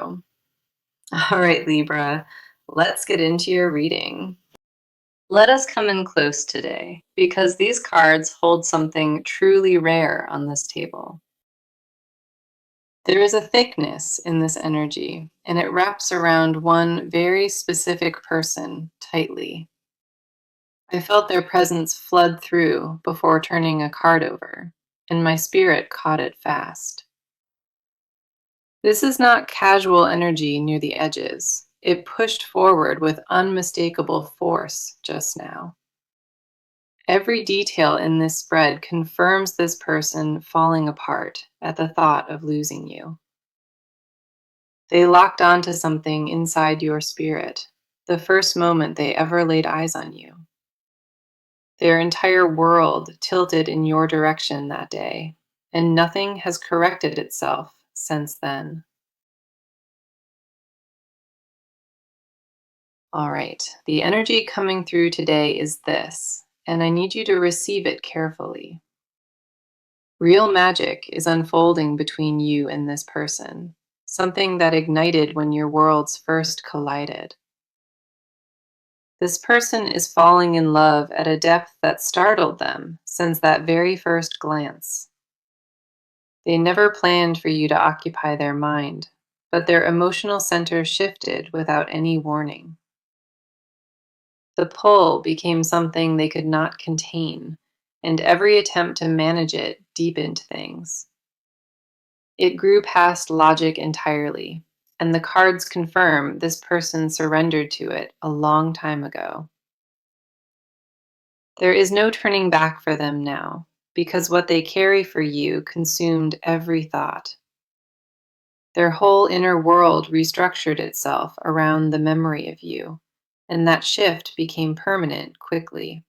All right, Libra, let's get into your reading. Let us come in close today because these cards hold something truly rare on this table. There is a thickness in this energy, and it wraps around one very specific person tightly. I felt their presence flood through before turning a card over, and my spirit caught it fast. This is not casual energy near the edges. It pushed forward with unmistakable force just now. Every detail in this spread confirms this person falling apart at the thought of losing you. They locked onto something inside your spirit, the first moment they ever laid eyes on you. Their entire world tilted in your direction that day, and nothing has corrected itself since then. All right, the energy coming through today is this, and I need you to receive it carefully. Real magic is unfolding between you and this person, something that ignited when your worlds first collided. This person is falling in love at a depth that startled them since that very first glance. They never planned for you to occupy their mind, but their emotional center shifted without any warning. The pull became something they could not contain, and every attempt to manage it deepened things. It grew past logic entirely, and the cards confirm this person surrendered to it a long time ago. There is no turning back for them now, because what they carry for you consumed every thought. Their whole inner world restructured itself around the memory of you, and that shift became permanent quickly.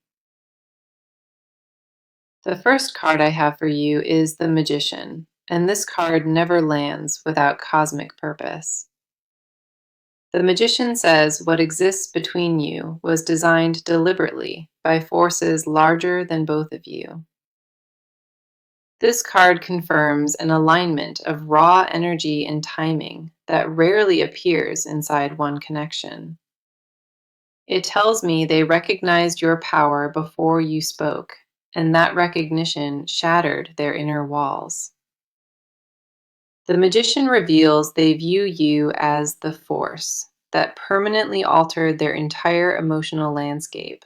The first card I have for you is the Magician, and this card never lands without cosmic purpose. The Magician says what exists between you was designed deliberately by forces larger than both of you. This card confirms an alignment of raw energy and timing that rarely appears inside one connection. It tells me they recognized your power before you spoke, and that recognition shattered their inner walls. The Magician reveals they view you as the force that permanently altered their entire emotional landscape.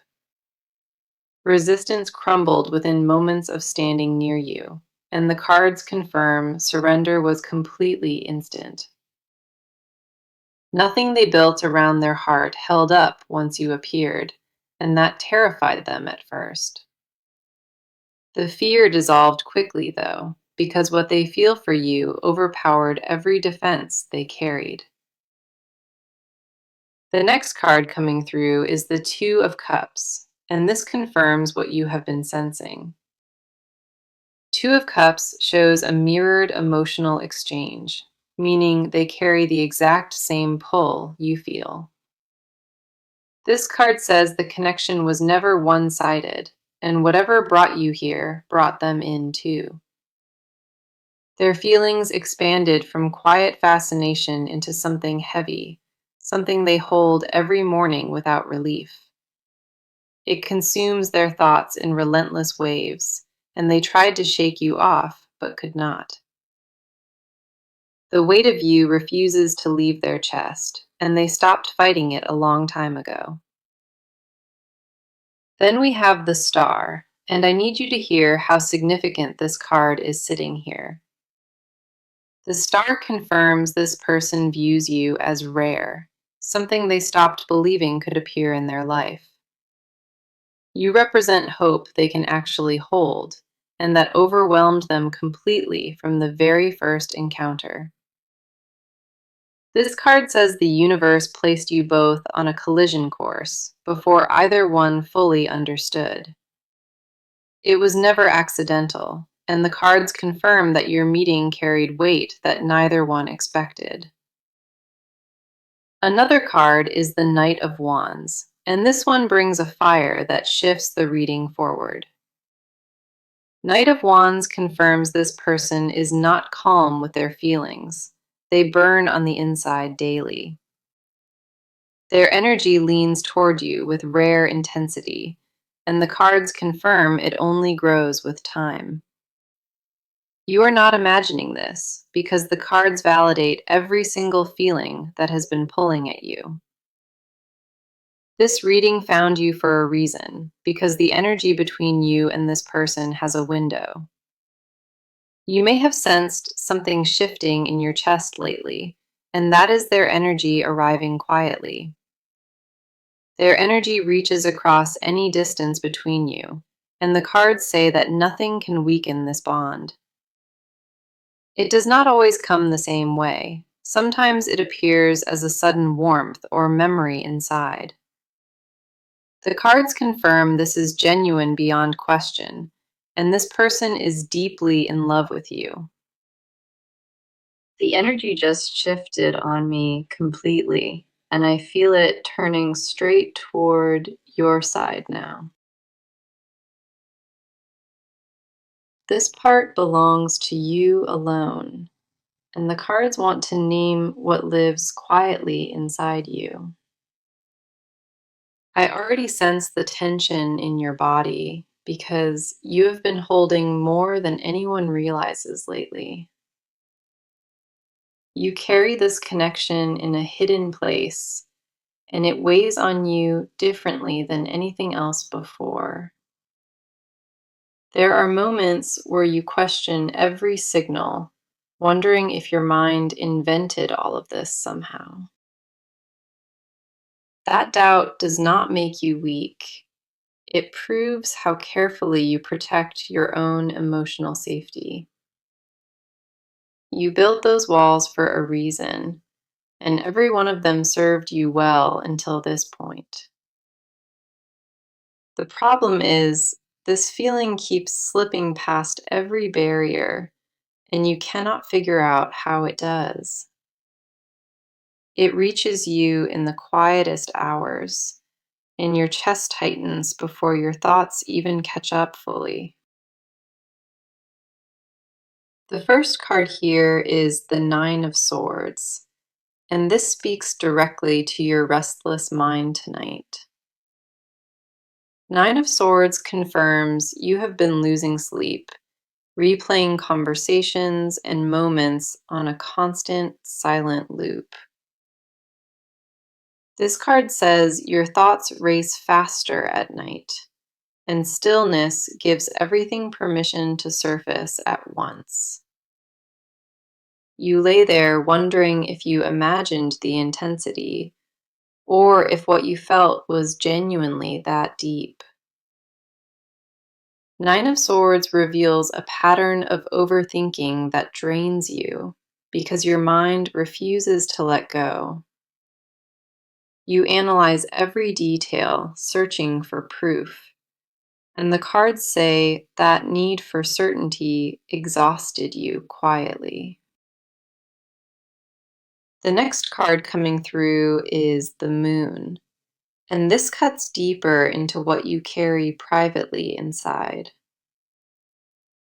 Resistance crumbled within moments of standing near you, and the cards confirm surrender was completely instant. Nothing they built around their heart held up once you appeared, and that terrified them at first. The fear dissolved quickly, though, because what they feel for you overpowered every defense they carried. The next card coming through is the Two of Cups, and this confirms what you have been sensing. Two of Cups shows a mirrored emotional exchange, meaning they carry the exact same pull you feel. This card says the connection was never one-sided, and whatever brought you here brought them in too. Their feelings expanded from quiet fascination into something heavy, something they hold every morning without relief. It consumes their thoughts in relentless waves, and they tried to shake you off, but could not. The weight of you refuses to leave their chest, and they stopped fighting it a long time ago. Then we have the Star, and I need you to hear how significant this card is sitting here. The Star confirms this person views you as rare, something they stopped believing could appear in their life. You represent hope they can actually hold, and that overwhelmed them completely from the very first encounter. This card says the universe placed you both on a collision course before either one fully understood. It was never accidental, and the cards confirm that your meeting carried weight that neither one expected. Another card is the Knight of Wands, and this one brings a fire that shifts the reading forward. Knight of Wands confirms this person is not calm with their feelings. they burn on the inside daily. Their energy leans toward you with rare intensity, and the cards confirm it only grows with time. You are not imagining this because the cards validate every single feeling that has been pulling at you. This reading found you for a reason, because the energy between you and this person has a window. You may have sensed something shifting in your chest lately, and that is their energy arriving quietly. Their energy reaches across any distance between you, and the cards say that nothing can weaken this bond. It does not always come the same way. Sometimes it appears as a sudden warmth or memory inside. The cards confirm this is genuine beyond question, and this person is deeply in love with you. The energy just shifted on me completely, and I feel it turning straight toward your side now. This part belongs to you alone, and the cards want to name what lives quietly inside you. I already sense the tension in your body because you have been holding more than anyone realizes lately. You carry this connection in a hidden place, and it weighs on you differently than anything else before. There are moments where you question every signal, wondering if your mind invented all of this somehow. That doubt does not make you weak. It proves how carefully you protect your own emotional safety. You built those walls for a reason, and every one of them served you well until this point. The problem is, this feeling keeps slipping past every barrier, and you cannot figure out how it does. It reaches you in the quietest hours, and your chest tightens before your thoughts even catch up fully. The first card here is the Nine of Swords, and this speaks directly to your restless mind tonight. Nine of Swords confirms you have been losing sleep, replaying conversations and moments on a constant, silent loop. This card says your thoughts race faster at night, and stillness gives everything permission to surface at once. You lay there wondering if you imagined the intensity, or if what you felt was genuinely that deep. Nine of Swords reveals a pattern of overthinking that drains you because your mind refuses to let go. You analyze every detail, searching for proof, and the cards say that need for certainty exhausted you quietly. The next card coming through is the Moon, and this cuts deeper into what you carry privately inside.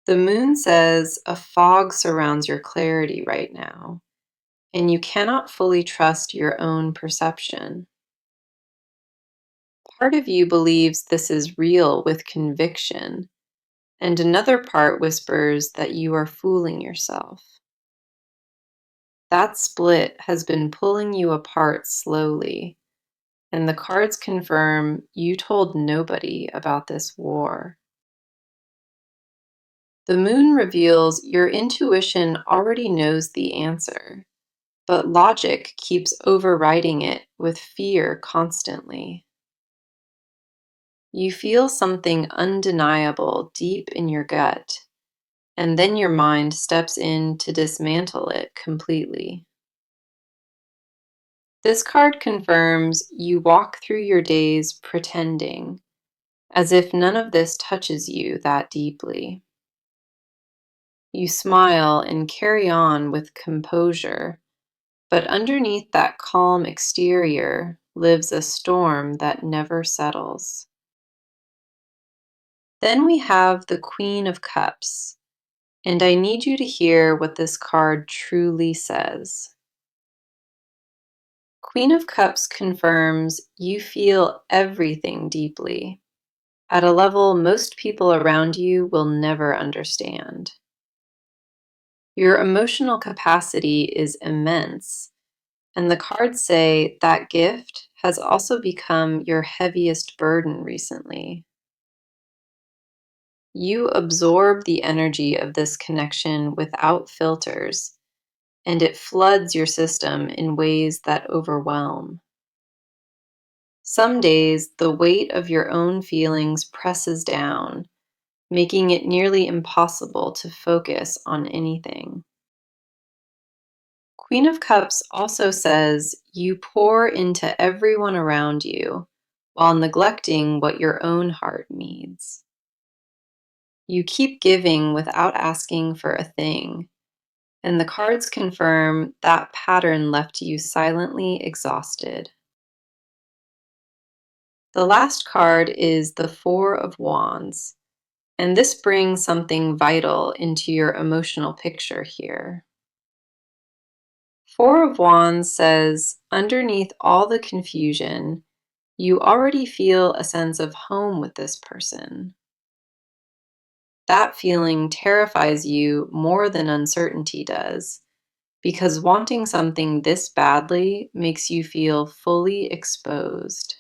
The Moon says a fog surrounds your clarity right now, and you cannot fully trust your own perception. Part of you believes this is real with conviction, and another part whispers that you are fooling yourself. That split has been pulling you apart slowly, and the cards confirm you told nobody about this war. The Moon reveals your intuition already knows the answer, but logic keeps overriding it with fear constantly. You feel something undeniable deep in your gut, and then your mind steps in to dismantle it completely. This card confirms you walk through your days pretending, as if none of this touches you that deeply. You smile and carry on with composure, but underneath that calm exterior lives a storm that never settles. Then we have the Queen of Cups, And I need you to hear what this card truly says. Queen of Cups confirms you feel everything deeply, at a level most people around you will never understand. Your emotional capacity is immense, and the cards say that gift has also become your heaviest burden recently. You absorb the energy of this connection without filters, and it floods your system in ways that overwhelm. Some days, the weight of your own feelings presses down, making it nearly impossible to focus on anything. Queen of Cups also says you pour into everyone around you while neglecting what your own heart needs. You keep giving without asking for a thing, and the cards confirm that pattern left you silently exhausted. The last card is the Four of Wands, and this brings something vital into your emotional picture here. Four of Wands says, underneath all the confusion, you already feel a sense of home with this person. That feeling terrifies you more than uncertainty does, because wanting something this badly makes you feel fully exposed.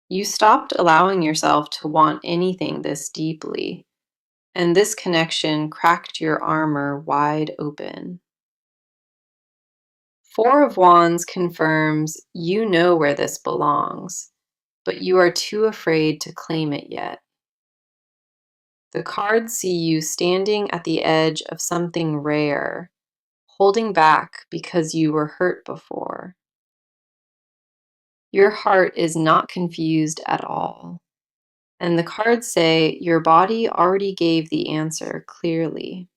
You stopped allowing yourself to want anything this deeply, and this connection cracked your armor wide open. Four of Wands confirms you know where this belongs, but you are too afraid to claim it yet. The cards see you standing at the edge of something rare, holding back because you were hurt before. Your heart is not confused at all, and the cards say your body already gave the answer clearly.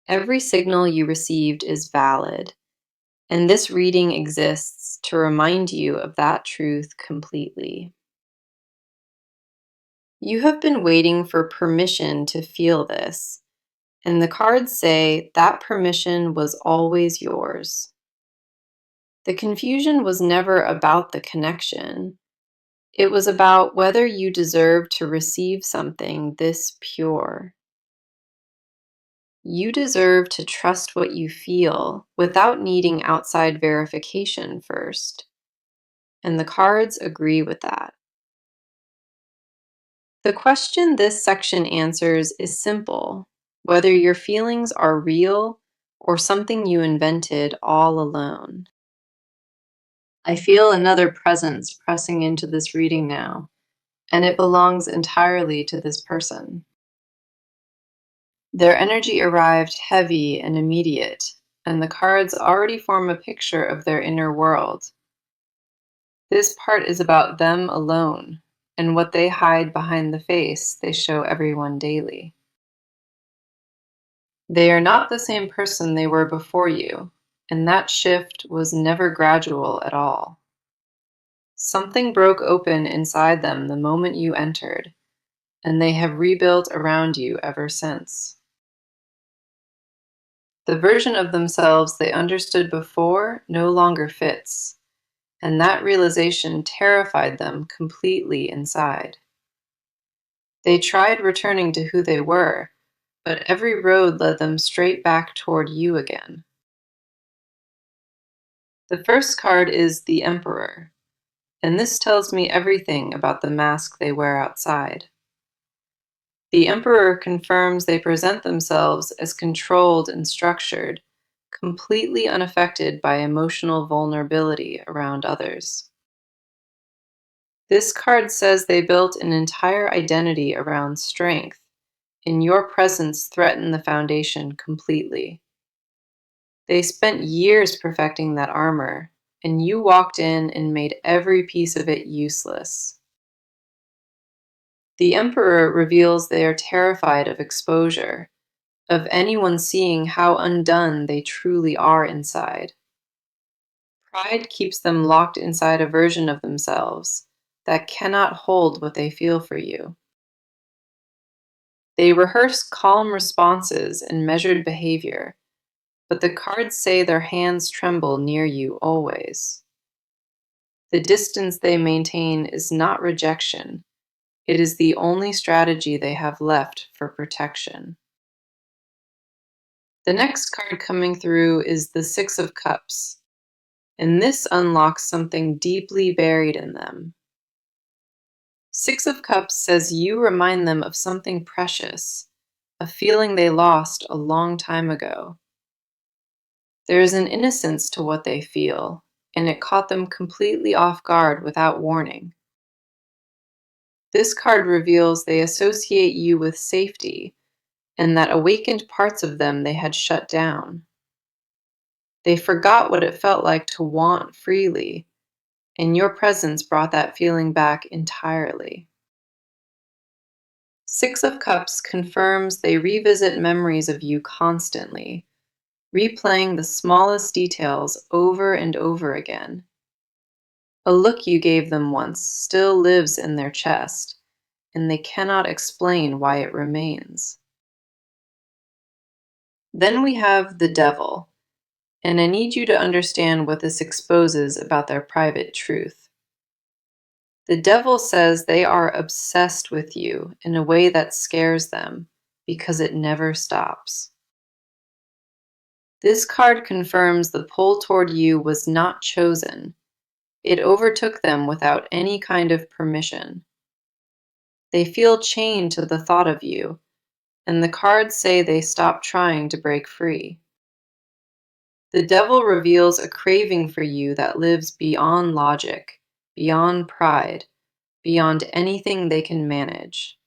Every signal you received is valid, and this reading exists to remind you of that truth completely. You have been waiting for permission to feel this, and the cards say that permission was always yours. The confusion was never about the connection. It was about whether you deserve to receive something this pure. You deserve to trust what you feel without needing outside verification first. And the cards agree with that. The question this section answers is simple: whether your feelings are real or something you invented all alone. I feel another presence pressing into this reading now, and it belongs entirely to this person. Their energy arrived heavy and immediate, and the cards already form a picture of their inner world. This part is about them alone, and what they hide behind the face they show everyone daily. They are not the same person they were before you, and that shift was never gradual at all. Something broke open inside them the moment you entered, and they have rebuilt around you ever since. The version of themselves they understood before no longer fits, and that realization terrified them completely inside. They tried returning to who they were, but every road led them straight back toward you again. The first card is the Emperor, and this tells me everything about the mask they wear outside. The Emperor confirms they present themselves as controlled and structured, completely unaffected by emotional vulnerability around others. This card says they built an entire identity around strength, and your presence threatened the foundation completely. They spent years perfecting that armor, and you walked in and made every piece of it useless. The Emperor reveals they are terrified of exposure, of anyone seeing how undone they truly are inside. Pride keeps them locked inside a version of themselves that cannot hold what they feel for you. They rehearse calm responses and measured behavior, but the cards say their hands tremble near you always. The distance they maintain is not rejection, it is the only strategy they have left for protection. The next card coming through is the Six of Cups, and this unlocks something deeply buried in them. Six of Cups says you remind them of something precious, a feeling they lost a long time ago. There is an innocence to what they feel, and it caught them completely off guard without warning. This card reveals they associate you with safety, and that awakened parts of them they had shut down. They forgot what it felt like to want freely, and your presence brought that feeling back entirely. Six of Cups confirms they revisit memories of you constantly, replaying the smallest details over and over again. A look you gave them once still lives in their chest, and they cannot explain why it remains. Then we have the Devil, and I need you to understand what this exposes about their private truth. The Devil says they are obsessed with you in a way that scares them because it never stops. This card confirms the pull toward you was not chosen. It overtook them without any kind of permission. They feel chained to the thought of you, and the cards say they stop trying to break free. The Devil reveals a craving for you that lives beyond logic, beyond pride, beyond anything they can manage.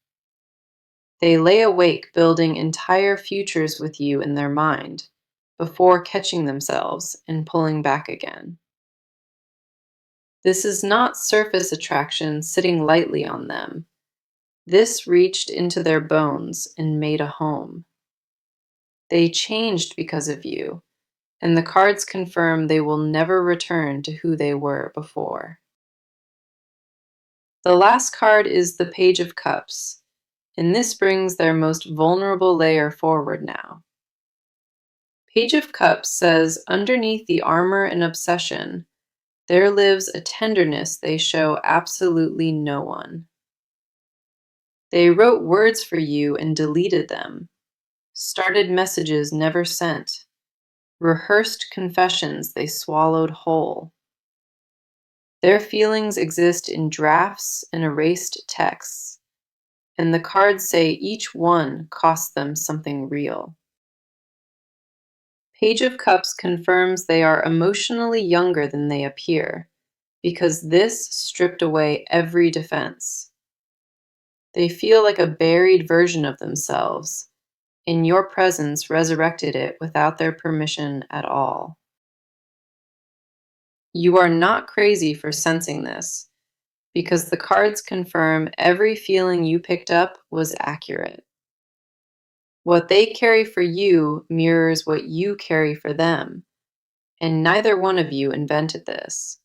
They lay awake building entire futures with you in their mind before catching themselves and pulling back again. This is not surface attraction sitting lightly on them. This reached into their bones and made a home. They changed because of you, and the cards confirm they will never return to who they were before. The last card is the Page of Cups, and this brings their most vulnerable layer forward now. Page of Cups says underneath the armor and obsession, there lives a tenderness they show absolutely no one. They wrote words for you and deleted them, started messages never sent, rehearsed confessions they swallowed whole. Their feelings exist in drafts and erased texts, and the cards say each one cost them something real. Page of Cups confirms they are emotionally younger than they appear, because this stripped away every defense. They feel like a buried version of themselves, and your presence resurrected it without their permission at all. You are not crazy for sensing this, because the cards confirm every feeling you picked up was accurate. What they carry for you mirrors what you carry for them, and neither one of you invented this.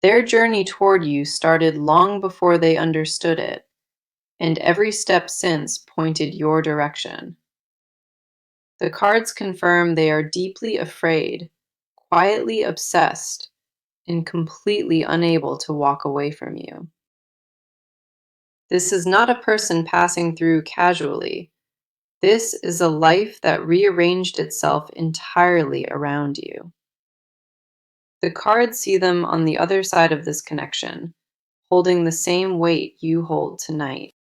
Their journey toward you started long before they understood it, and every step since pointed your direction. The cards confirm they are deeply afraid, quietly obsessed, and completely unable to walk away from you. This is not a person passing through casually. This is a life that rearranged itself entirely around you. The cards see them on the other side of this connection, holding the same weight you hold tonight.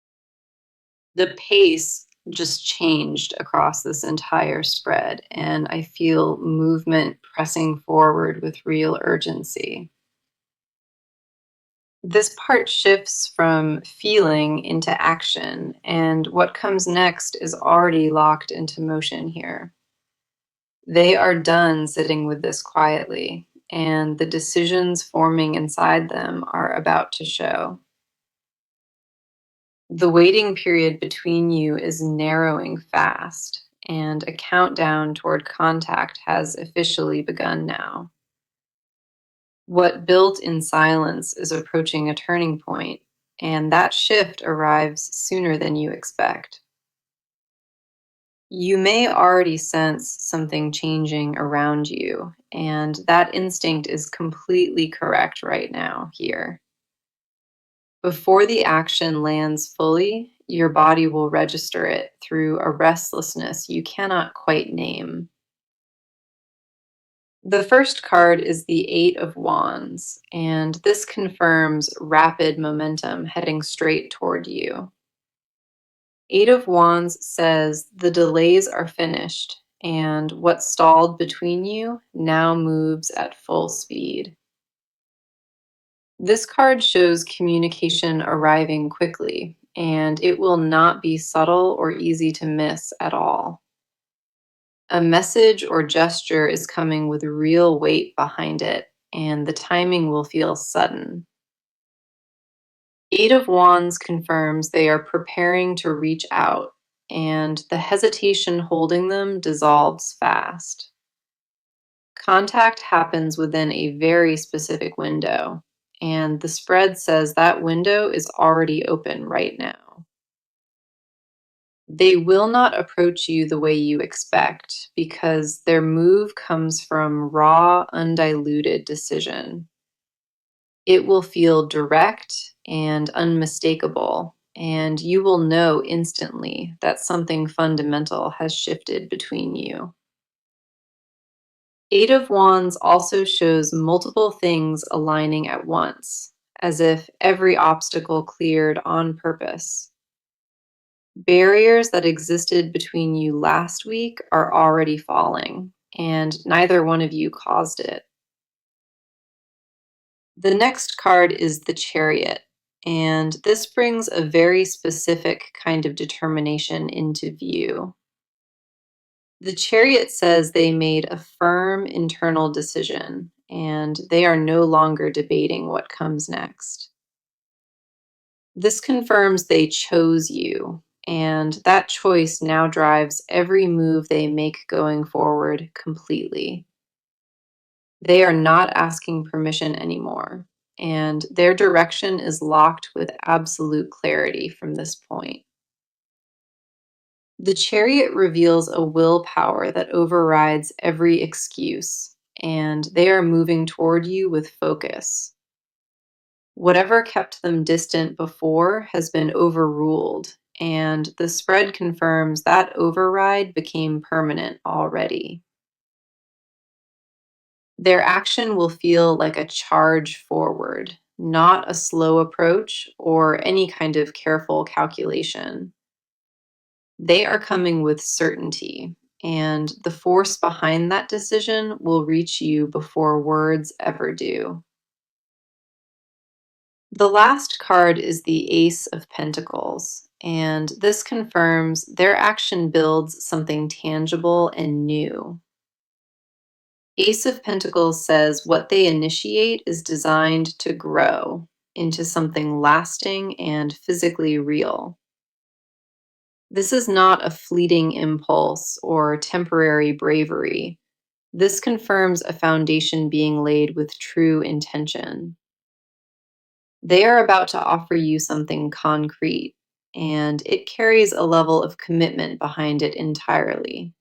The pace just changed across this entire spread, and I feel movement pressing forward with real urgency. This part shifts from feeling into action, and what comes next is already locked into motion here. They are done sitting with this quietly, and the decisions forming inside them are about to show. The waiting period between you is narrowing fast, and a countdown toward contact has officially begun now. What built in silence is approaching a turning point, and that shift arrives sooner than you expect. You may already sense something changing around you, and that instinct is completely correct right now, here. Before the action lands fully, your body will register it through a restlessness you cannot quite name. The first card is the Eight of Wands, and this confirms rapid momentum heading straight toward you. Eight of Wands says the delays are finished, and what stalled between you now moves at full speed. This card shows communication arriving quickly, and it will not be subtle or easy to miss at all. A message or gesture is coming with real weight behind it, and the timing will feel sudden. Eight of Wands confirms they are preparing to reach out, and the hesitation holding them dissolves fast. Contact happens within a very specific window, and the spread says that window is already open right now. They will not approach you the way you expect because their move comes from raw, undiluted decision. It will feel direct and unmistakable, and you will know instantly that something fundamental has shifted between you. Eight of Wands also shows multiple things aligning at once, as if every obstacle cleared on purpose. Barriers that existed between you last week are already falling, and neither one of you caused it. The next card is the Chariot, and this brings a very specific kind of determination into view. The Chariot says they made a firm internal decision, and they are no longer debating what comes next. This confirms they chose you, and that choice now drives every move they make going forward completely. They are not asking permission anymore, and their direction is locked with absolute clarity from this point. The Chariot reveals a willpower that overrides every excuse, and they are moving toward you with focus. Whatever kept them distant before has been overruled, and the spread confirms that override became permanent already. Their action will feel like a charge forward, not a slow approach or any kind of careful calculation. They are coming with certainty, and the force behind that decision will reach you before words ever do. The last card is the Ace of Pentacles, and this confirms their action builds something tangible and new. Ace of Pentacles says what they initiate is designed to grow into something lasting and physically real. This is not a fleeting impulse or temporary bravery. This confirms a foundation being laid with true intention. They are about to offer you something concrete, and it carries a level of commitment behind it entirely.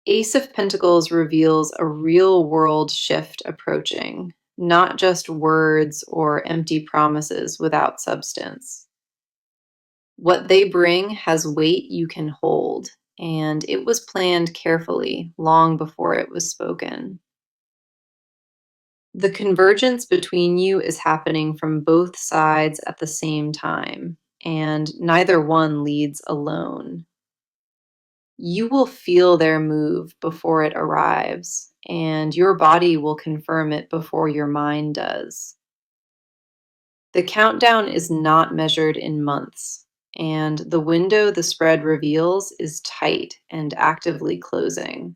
Ace of Pentacles reveals a real world shift approaching, not just words or empty promises without substance. What they bring has weight you can hold, and it was planned carefully long before it was spoken. The convergence between you is happening from both sides at the same time, and neither one leads alone. You will feel their move before it arrives, and your body will confirm it before your mind does. The countdown is not measured in months, and the window the spread reveals is tight and actively closing.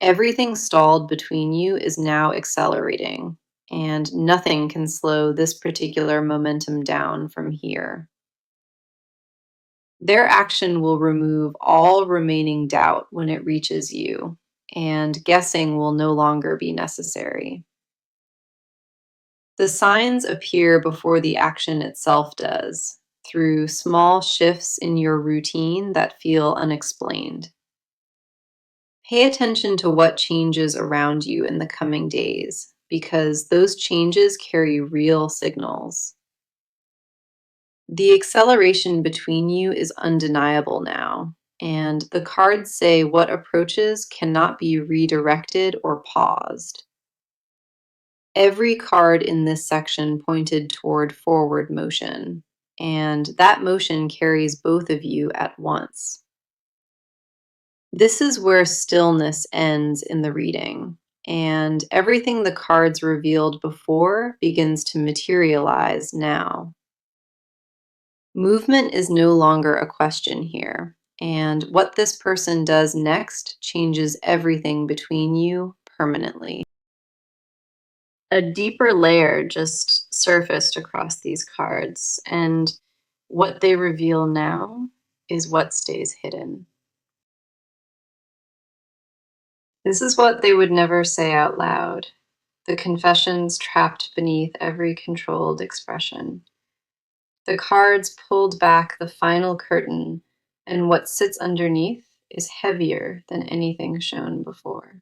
Everything stalled between you is now accelerating, and nothing can slow this particular momentum down from here. Their action will remove all remaining doubt when it reaches you, and guessing will no longer be necessary. The signs appear before the action itself does, through small shifts in your routine that feel unexplained. Pay attention to what changes around you in the coming days, because those changes carry real signals. The acceleration between you is undeniable now, and the cards say what approaches cannot be redirected or paused. Every card in this section pointed toward forward motion, and that motion carries both of you at once. This is where stillness ends in the reading, and everything the cards revealed before begins to materialize now. Movement is no longer a question here, and what this person does next changes everything between you permanently. A deeper layer just surfaced across these cards, and what they reveal now is what stays hidden. This is what they would never say out loud, the confessions trapped beneath every controlled expression. The cards pulled back the final curtain, and what sits underneath is heavier than anything shown before.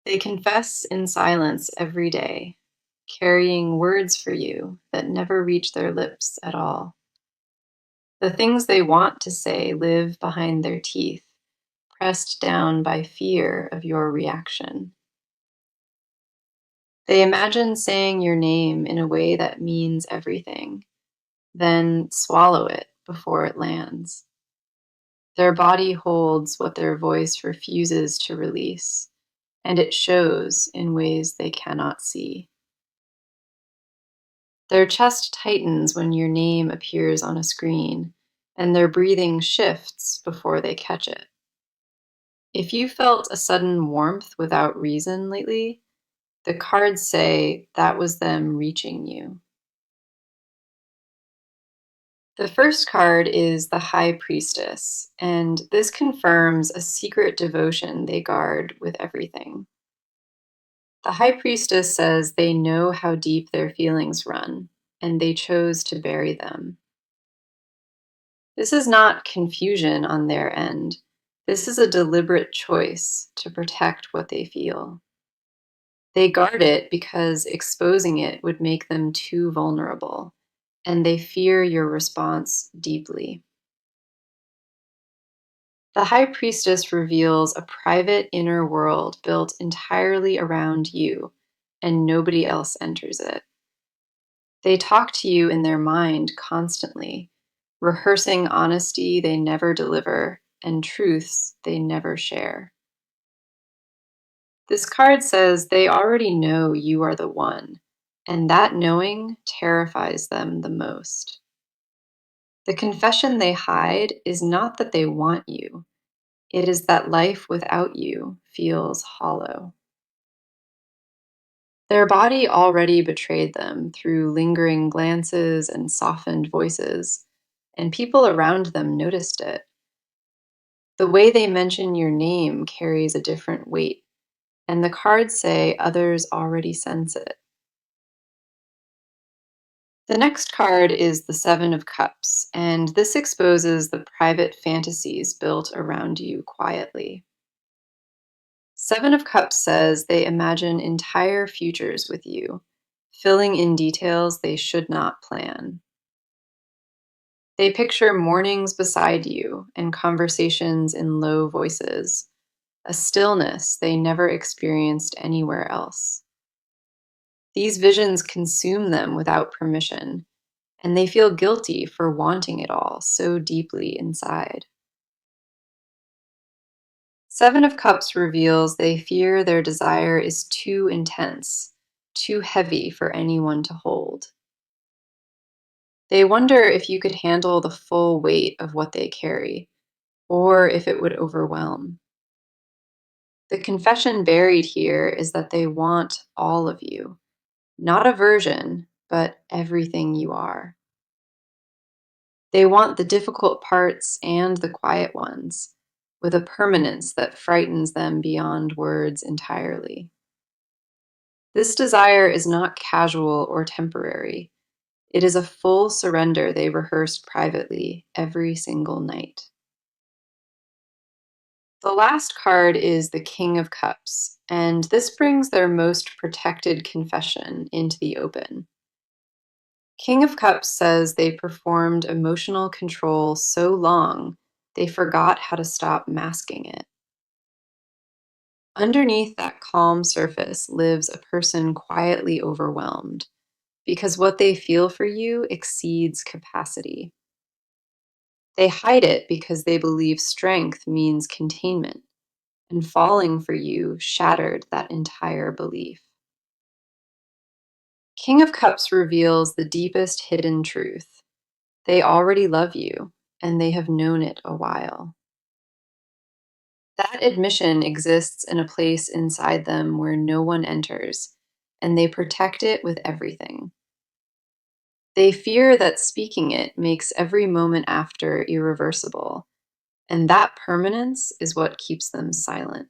They confess in silence every day, carrying words for you that never reach their lips at all. The things they want to say live behind their teeth, pressed down by fear of your reaction. They imagine saying your name in a way that means everything, then swallow it before it lands. Their body holds what their voice refuses to release, and it shows in ways they cannot see. Their chest tightens when your name appears on a screen, and their breathing shifts before they catch it. If you felt a sudden warmth without reason lately, the cards say that was them reaching you. The first card is the High Priestess, and this confirms a secret devotion they guard with everything. The High Priestess says they know how deep their feelings run, and they chose to bury them. This is not confusion on their end. This is a deliberate choice to protect what they feel. They guard it because exposing it would make them too vulnerable, and they fear your response deeply. The High Priestess reveals a private inner world built entirely around you, and nobody else enters it. They talk to you in their mind constantly, rehearsing honesty they never deliver and truths they never share. This card says they already know you are the one, and that knowing terrifies them the most. The confession they hide is not that they want you, it is that life without you feels hollow. Their body already betrayed them through lingering glances and softened voices, and people around them noticed it. The way they mention your name carries a different weight, and the cards say others already sense it. The next card is the Seven of Cups, and this exposes the private fantasies built around you quietly. Seven of Cups says they imagine entire futures with you, filling in details they should not plan. They picture mornings beside you and conversations in low voices, a stillness they never experienced anywhere else. These visions consume them without permission, and they feel guilty for wanting it all so deeply inside. Seven of Cups reveals they fear their desire is too intense, too heavy for anyone to hold. They wonder if you could handle the full weight of what they carry, or if it would overwhelm. The confession buried here is that they want all of you, not a version, but everything you are. They want the difficult parts and the quiet ones, with a permanence that frightens them beyond words entirely. This desire is not casual or temporary. It is a full surrender they rehearse privately every single night. The last card is the King of Cups, and this brings their most protected confession into the open. King of Cups says they performed emotional control so long they forgot how to stop masking it. Underneath that calm surface lives a person quietly overwhelmed because what they feel for you exceeds capacity. They hide it because they believe strength means containment, and falling for you shattered that entire belief. King of Cups reveals the deepest hidden truth. They already love you, and they have known it a while. That admission exists in a place inside them where no one enters, and they protect it with everything. They fear that speaking it makes every moment after irreversible, and that permanence is what keeps them silent.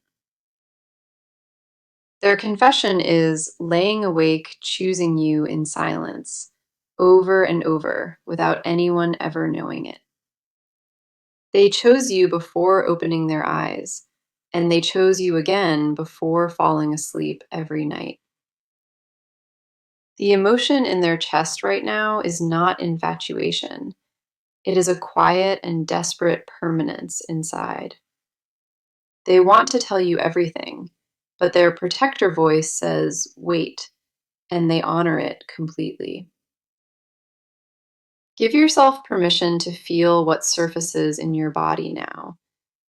Their confession is laying awake, choosing you in silence, over and over, without anyone ever knowing it. They chose you before opening their eyes, and they chose you again before falling asleep every night. The emotion in their chest right now is not infatuation. It is a quiet and desperate permanence inside. They want to tell you everything, but their protector voice says, wait, and they honor it completely. Give yourself permission to feel what surfaces in your body now,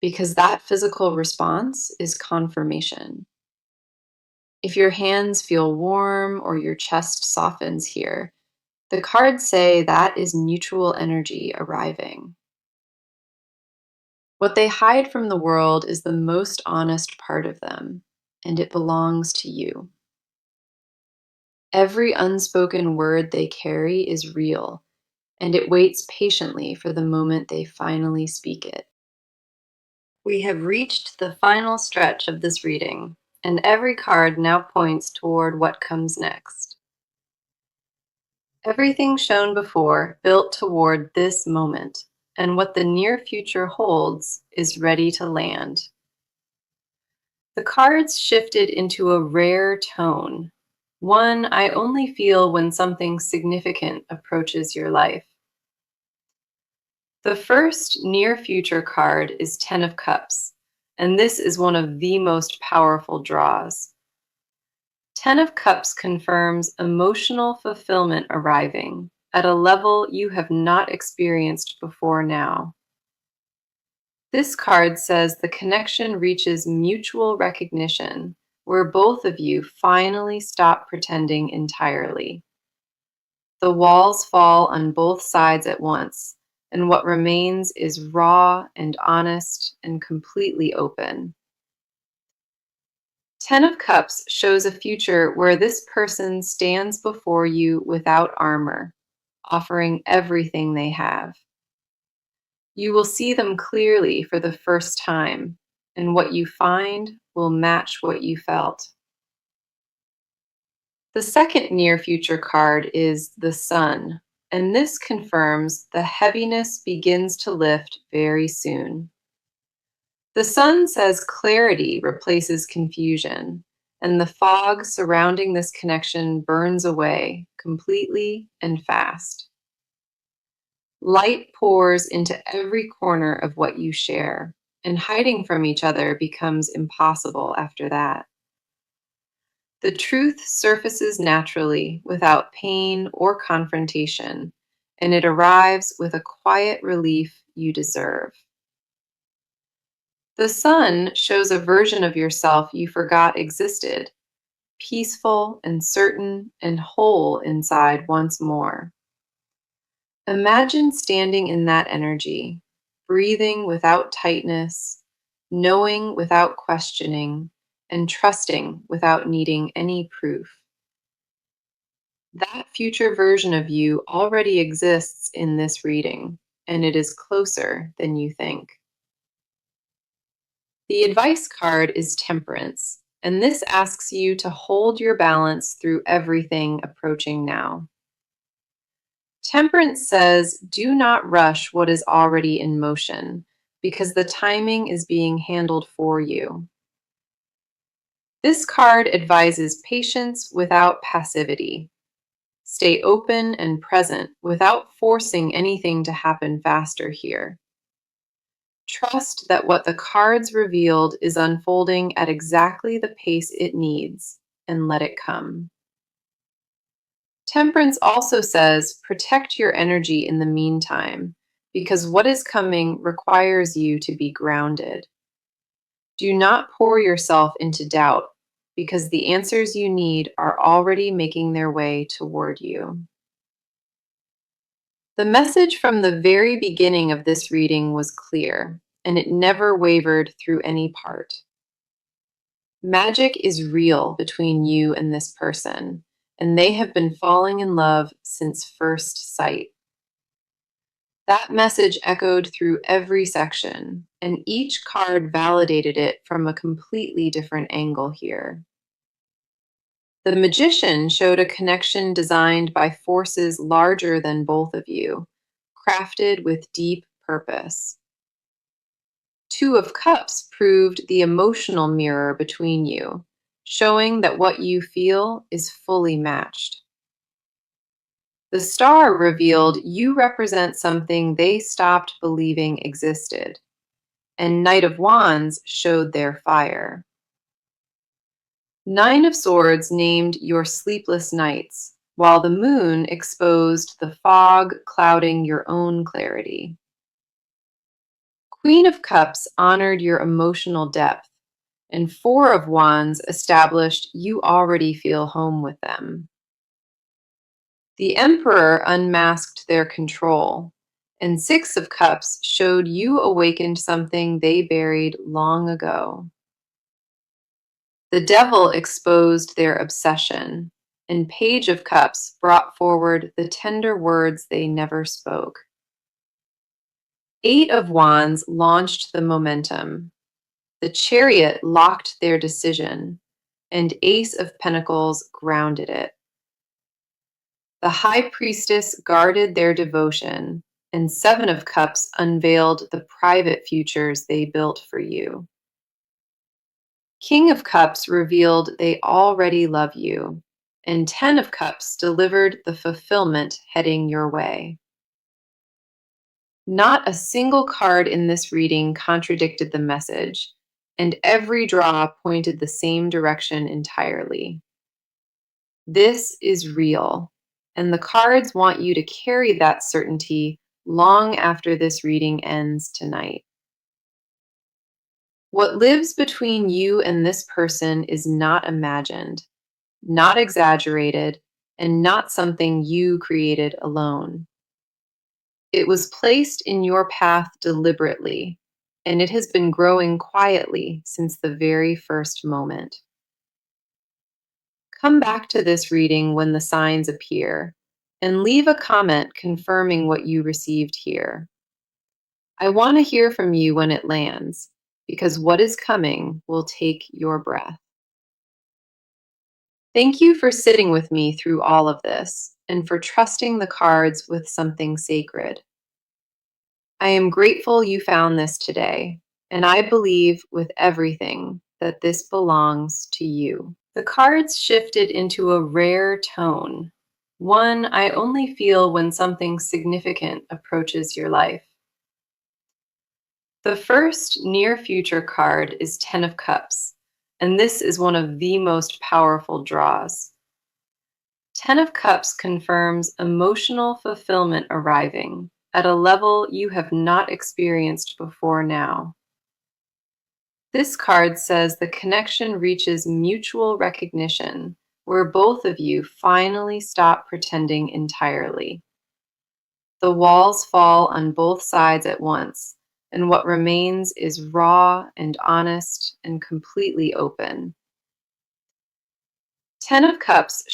because that physical response is confirmation. If your hands feel warm or your chest softens here, the cards say that is mutual energy arriving. What they hide from the world is the most honest part of them, and it belongs to you. Every unspoken word they carry is real, and it waits patiently for the moment they finally speak it. We have reached the final stretch of this reading, and every card now points toward what comes next. Everything shown before built toward this moment, and what the near future holds is ready to land. The cards shifted into a rare tone, one I only feel when something significant approaches your life. The first near future card is Ten of Cups, and this is one of the most powerful draws. Ten of Cups confirms emotional fulfillment arriving at a level you have not experienced before now. This card says the connection reaches mutual recognition, where both of you finally stop pretending entirely. The walls fall on both sides at once, and what remains is raw and honest and completely open. Ten of Cups shows a future where this person stands before you without armor, offering everything they have. You will see them clearly for the first time, and what you find will match what you felt. The second near future card is the Sun, and this confirms the heaviness begins to lift very soon. The Sun says clarity replaces confusion, and the fog surrounding this connection burns away completely and fast. Light pours into every corner of what you share, and hiding from each other becomes impossible after that. The truth surfaces naturally without pain or confrontation, and it arrives with a quiet relief you deserve. The Sun shows a version of yourself you forgot existed, peaceful and certain and whole inside once more. Imagine standing in that energy, breathing without tightness, knowing without questioning, and trusting without needing any proof. That future version of you already exists in this reading, and it is closer than you think. The advice card is Temperance, and this asks you to hold your balance through everything approaching now. Temperance says, do not rush what is already in motion, because the timing is being handled for you. This card advises patience without passivity. Stay open and present without forcing anything to happen faster here. Trust that what the cards revealed is unfolding at exactly the pace it needs, and let it come. Temperance also says, protect your energy in the meantime, because what is coming requires you to be grounded. Do not pour yourself into doubt, because the answers you need are already making their way toward you. The message from the very beginning of this reading was clear, and it never wavered through any part. Magic is real between you and this person, and they have been falling in love since first sight. That message echoed through every section, and each card validated it from a completely different angle here. The magician showed a connection designed by forces larger than both of you, crafted with deep purpose. Two of Cups proved the emotional mirror between you, showing that what you feel is fully matched. The Star revealed you represent something they stopped believing existed, and Knight of Wands showed their fire. Nine of Swords named your sleepless nights, while the Moon exposed the fog clouding your own clarity. Queen of Cups honored your emotional depth, and Four of Wands established you already feel home with them. The Emperor unmasked their control, and Six of Cups showed you awakened something they buried long ago. The Devil exposed their obsession, and Page of Cups brought forward the tender words they never spoke. Eight of Wands launched the momentum. The Chariot locked their decision, and Ace of Pentacles grounded it. The High Priestess guarded their devotion, and Seven of Cups unveiled the private futures they built for you. King of Cups revealed they already love you, and Ten of Cups delivered the fulfillment heading your way. Not a single card in this reading contradicted the message, and every draw pointed the same direction entirely. This is real, and the cards want you to carry that certainty long after this reading ends tonight. What lives between you and this person is not imagined, not exaggerated, and not something you created alone. It was placed in your path deliberately, and it has been growing quietly since the very first moment. Come back to this reading when the signs appear, and leave a comment confirming what you received here. I want to hear from you when it lands, because what is coming will take your breath. Thank you for sitting with me through all of this, and for trusting the cards with something sacred. I am grateful you found this today, and I believe with everything that this belongs to you. The cards shifted into a rare tone, one I only feel when something significant approaches your life. The first near future card is Ten of Cups, and this is one of the most powerful draws. Ten of Cups confirms emotional fulfillment arriving at a level you have not experienced before now. This card says the connection reaches mutual recognition, where both of you finally stop pretending entirely. The walls fall on both sides at once, and what remains is raw and honest and completely open. Ten of Cups